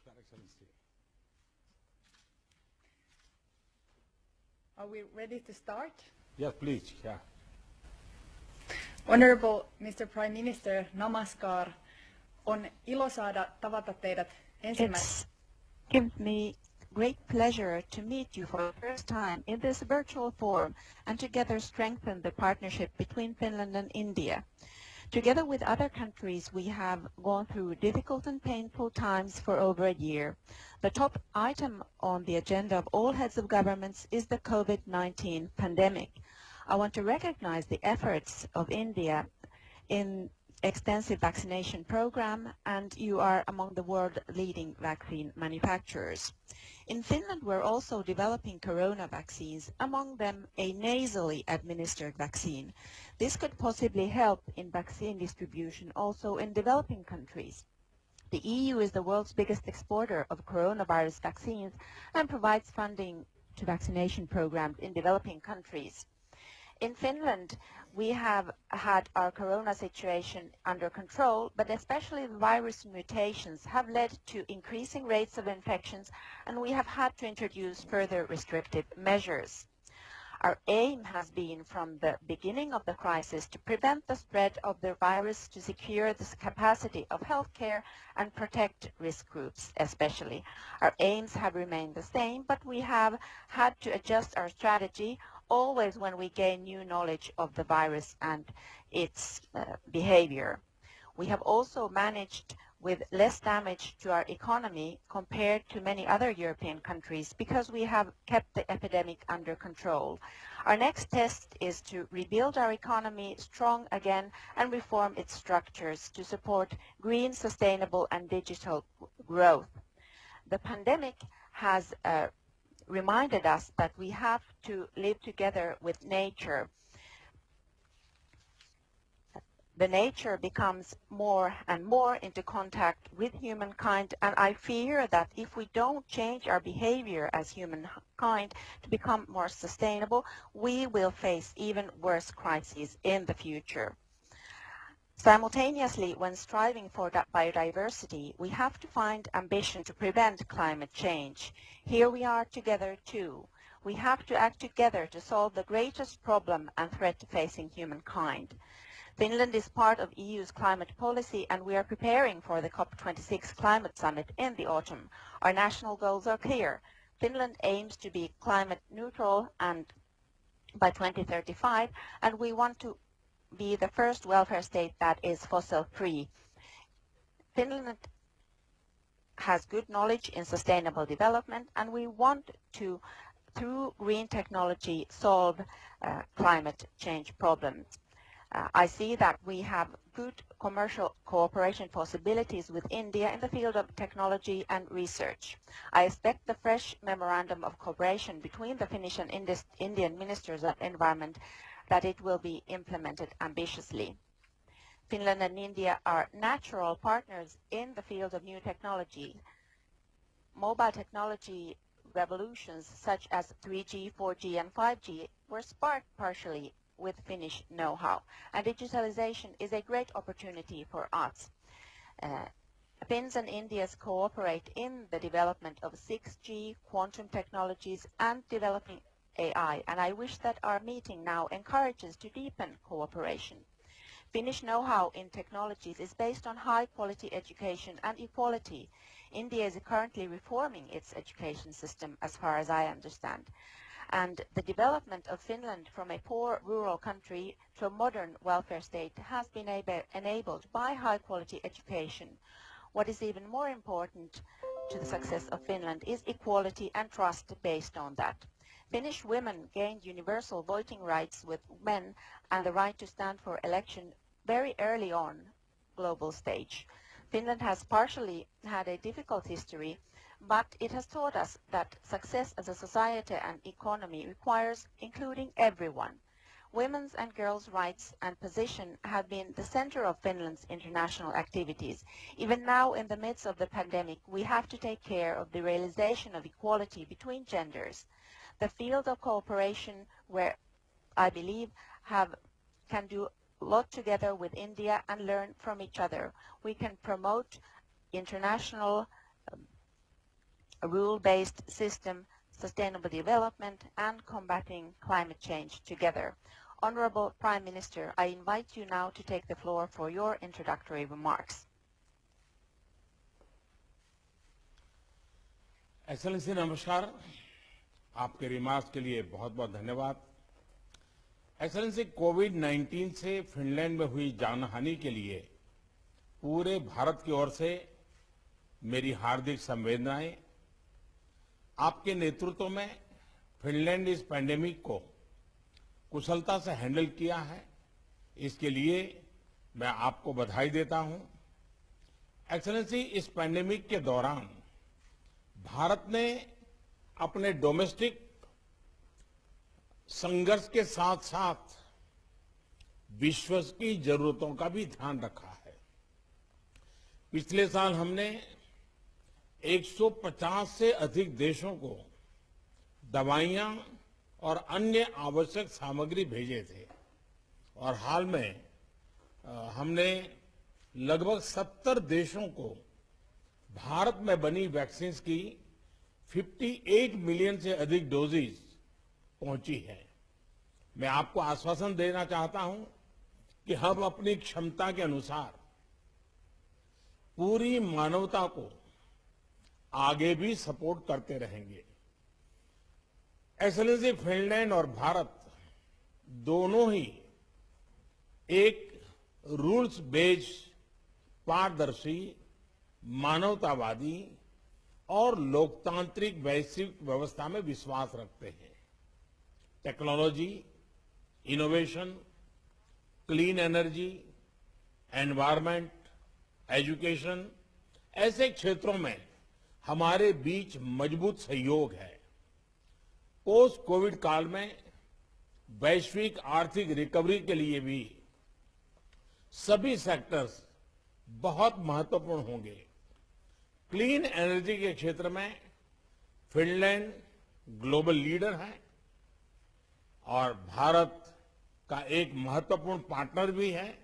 Your Excellency. Are we ready to start? Yes, please. Yeah. Honorable Mr. Prime Minister, namaskar. On ilo saada tavata teidät ensimmäisenä. It gives me great pleasure to meet you for the first time in this virtual forum and together strengthen the partnership between Finland and India. Together with other countries, we have gone through difficult and painful times for over a year. The top item on the agenda of all heads of governments is the COVID-19 pandemic. I want to recognize the efforts of India in extensive vaccination program, and you are among the world leading vaccine manufacturers. In Finland, we're also developing corona vaccines, among them a nasally administered vaccine. This could possibly help in vaccine distribution also in developing countries. The EU is the world's biggest exporter of coronavirus vaccines and provides funding to vaccination programs in developing countries. In Finland, we have had our corona situation under control, but especially the virus mutations have led to increasing rates of infections, and we have had to introduce further restrictive measures. Our aim has been from the beginning of the crisis to prevent the spread of the virus, to secure the capacity of healthcare and protect risk groups especially. Our aims have remained the same, but we have had to adjust our strategy always when we gain new knowledge of the virus and its behavior. We have also managed with less damage to our economy compared to many other European countries because we have kept the epidemic under control. Our next test is to rebuild our economy strong again and reform its structures to support green, sustainable and digital growth. The pandemic has reminded us that we have to live together with nature. The nature becomes more and more into contact with humankind, and I fear that if we don't change our behavior as humankind to become more sustainable, we will face even worse crises in the future. Simultaneously, when striving for biodiversity, we have to find ambition to prevent climate change. Here we are together too. We have to act together to solve the greatest problem and threat facing humankind. Finland is part of EU's climate policy, and we are preparing for the COP26 climate summit in the autumn. Our national goals are clear. Finland aims to be climate neutral and by 2035, and we want to be the first welfare state that is fossil-free. Finland has good knowledge in sustainable development, and we want to, through green technology, solve climate change problems. I see that we have good commercial cooperation possibilities with India in the field of technology and research. I expect the fresh memorandum of cooperation between the Finnish and Indian ministers of environment that it will be implemented ambitiously. Finland and India are natural partners in the field of new technology. Mobile technology revolutions such as 3G, 4G and 5G were sparked partially with Finnish know-how, and digitalization is a great opportunity for us. Finns and Indians cooperate in the development of 6G, quantum technologies and developing AI, and I wish that our meeting now encourages to deepen cooperation. Finnish know-how in technologies is based on high-quality education and equality. India is currently reforming its education system, as far as I understand. And the development of Finland from a poor rural country to a modern welfare state has been enabled by high-quality education. What is even more important to the success of Finland is equality and trust based on that. Finnish women gained universal voting rights with men and the right to stand for election very early on global stage. Finland has partially had a difficult history, but it has taught us that success as a society and economy requires including everyone. Women's and girls' rights and position have been the center of Finland's international activities. Even now, in the midst of the pandemic, we have to take care of the realization of equality between genders. The field of cooperation where I believe can do a lot together with India and learn from each other. We can promote international a rule-based system, sustainable development, and combating climate change together. Honorable Prime Minister, I invite you now to take the floor for your introductory remarks. Excellency नमस्कार, आपके remarks के लिए बहुत बहुत धन्यवाद। Excellency, कोविड-19 से Finland में हुई जानहानि के लिए पूरे भारत की ओर से मेरी हार्दिक संवेदनाएं। आपके नेतृत्व में फिनलैंड इस पैंडेमिक को कुशलता से हैंडल किया है, इसके लिए मैं आपको बधाई देता हूं। एक्सेलेंसी, इस पैंडेमिक के दौरान भारत ने अपने डोमेस्टिक संघर्ष के साथ साथ विश्व की जरूरतों का भी ध्यान रखा है। पिछले साल हमने 150 से अधिक देशों को दवाइयां और अन्य आवश्यक सामग्री भेजे थे और हाल में हमने लगभग 70 देशों को भारत में बनी वैक्सीन की 58 मिलियन से अधिक डोजेज पहुंची है। मैं आपको आश्वासन देना चाहता हूं कि हम अपनी क्षमता के अनुसार पूरी मानवता को आगे भी सपोर्ट करते रहेंगे। एक्सेलेंसी, फिनलैंड और भारत दोनों ही एक रूल्स बेस्ड, पारदर्शी, मानवतावादी और लोकतांत्रिक वैश्विक व्यवस्था में विश्वास रखते हैं। Technology, innovation, clean energy, environment, education, ऐसे क्षेत्रों में हमारे बीच मजबूत सहयोग है। पोस्ट कोविड काल में वैश्विक आर्थिक रिकवरी के लिए भी सभी सेक्टर्स बहुत महत्वपूर्ण होंगे। क्लीन एनर्जी के क्षेत्र में फिनलैंड ग्लोबल लीडर है और भारत का एक महत्वपूर्ण पार्टनर भी है।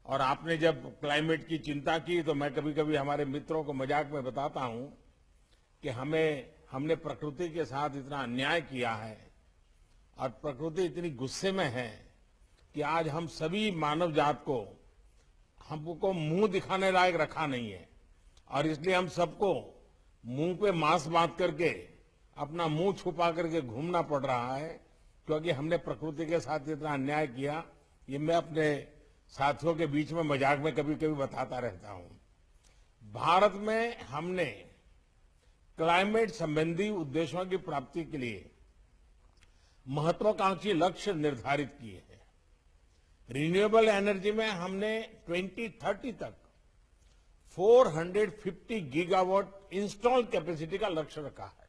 और आपने जब क्लाइमेट की चिंता की तो मैं कभी कभी हमारे मित्रों को मजाक में बताता हूं कि हमने प्रकृति के साथ इतना अन्याय किया है और प्रकृति इतनी गुस्से में है कि आज हम सभी मानव जात को हमको मुंह दिखाने लायक रखा नहीं है और इसलिए हम सबको मुंह पे मास्क बांध करके अपना मुंह छुपा करके घूमना पड़ रहा है, क्योंकि हमने प्रकृति के साथ इतना अन्याय किया। ये मैं अपने साथियों के बीच में मजाक में कभी कभी बताता रहता हूं। भारत में हमने क्लाइमेट संबंधी उद्देश्यों की प्राप्ति के लिए महत्वाकांक्षी लक्ष्य निर्धारित किए हैं। रिन्यूएबल एनर्जी में हमने 2030 तक 450 गीगावाट इंस्टॉल कैपेसिटी का लक्ष्य रखा है।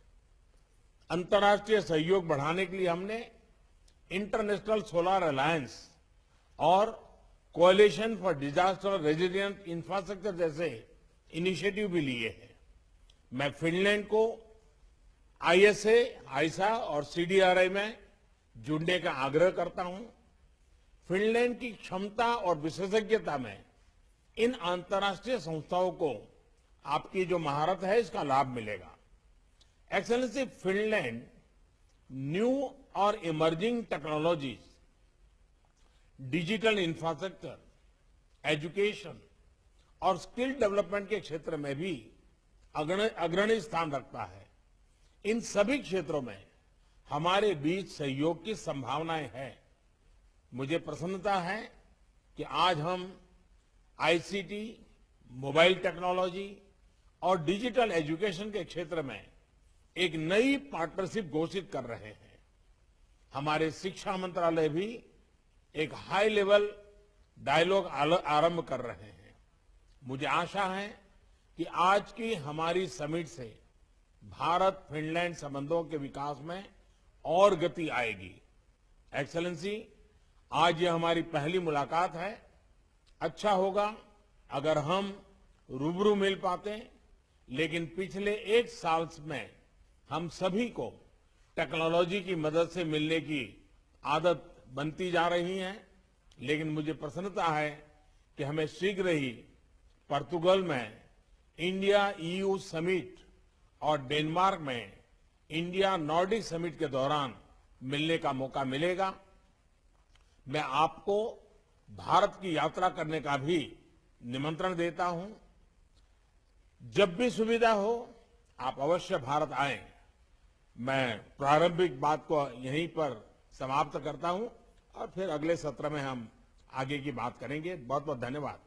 अंतर्राष्ट्रीय सहयोग बढ़ाने के लिए हमने इंटरनेशनल सोलर अलायंस और coalition for disaster resilient infrastructure जैसे इनिशिएटिव भी लिए हैं। मैं फिनलैंड को आईएसए, आईसा और सीडीआरआई में जुड़ने का आग्रह करता हूं। फिनलैंड की क्षमता और विशेषज्ञता में इन अंतर्राष्ट्रीय संस्थाओं को आपकी जो महारत है इसका लाभ मिलेगा। एक्सेलेंसी, फिनलैंड न्यू और emerging technologies, digital infrastructure, education और स्किल डेवलपमेंट के क्षेत्र में भी अग्रणी स्थान रखता है। इन सभी क्षेत्रों में हमारे बीच सहयोग की संभावनाएं हैं। मुझे प्रसन्नता है कि आज हम आईसीटी, मोबाइल टेक्नोलॉजी और डिजिटल एजुकेशन के क्षेत्र में एक नई पार्टनरशिप घोषित कर रहे हैं। हमारे शिक्षा मंत्रालय भी एक हाई लेवल डायलॉग आरंभ कर रहे हैं। मुझे आशा है कि आज की हमारी समिट से भारत फिनलैंड संबंधों के विकास में और गति आएगी। एक्सेलेंसी, आज ये हमारी पहली मुलाकात है। अच्छा होगा अगर हम रूबरू मिल पाते, लेकिन पिछले एक साल में हम सभी को टेक्नोलॉजी की मदद से मिलने की आदत बनती जा रही है। लेकिन मुझे प्रसन्नता है कि हमें शीघ्र ही पोर्तुगल में इंडिया ईयू समिट और डेनमार्क में इंडिया नॉर्डिक समिट के दौरान मिलने का मौका मिलेगा। मैं आपको भारत की यात्रा करने का भी निमंत्रण देता हूं। जब भी सुविधा हो आप अवश्य भारत आएं। मैं प्रारंभिक बात को यहीं पर समाप्त करता हूं और फिर अगले सत्र में हम आगे की बात करेंगे। बहुत बहुत धन्यवाद।